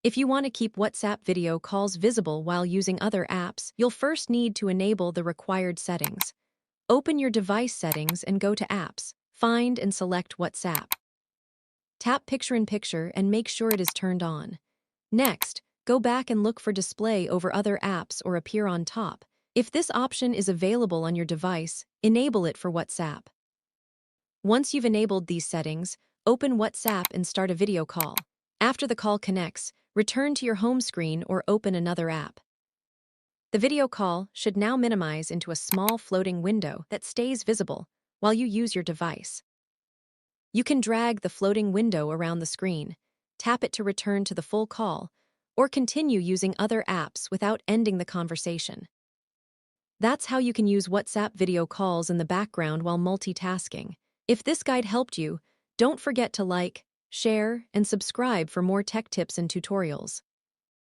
If you want to keep WhatsApp video calls visible while using other apps, you'll first need to enable the required settings. Open your device settings and go to Apps. Find and select WhatsApp. Tap Picture-in-Picture and make sure it is turned on. Next, go back and look for Display over other apps or Appear on top. If this option is available on your device, enable it for WhatsApp. Once you've enabled these settings, open WhatsApp and start a video call. After the call connects, return to your home screen or open another app. The video call should now minimize into a small floating window that stays visible while you use your device. You can drag the floating window around the screen, tap it to return to the full call, or continue using other apps without ending the conversation. That's how you can use WhatsApp video calls in the background while multitasking. If this guide helped you, don't forget to like, share, and subscribe for more tech tips and tutorials.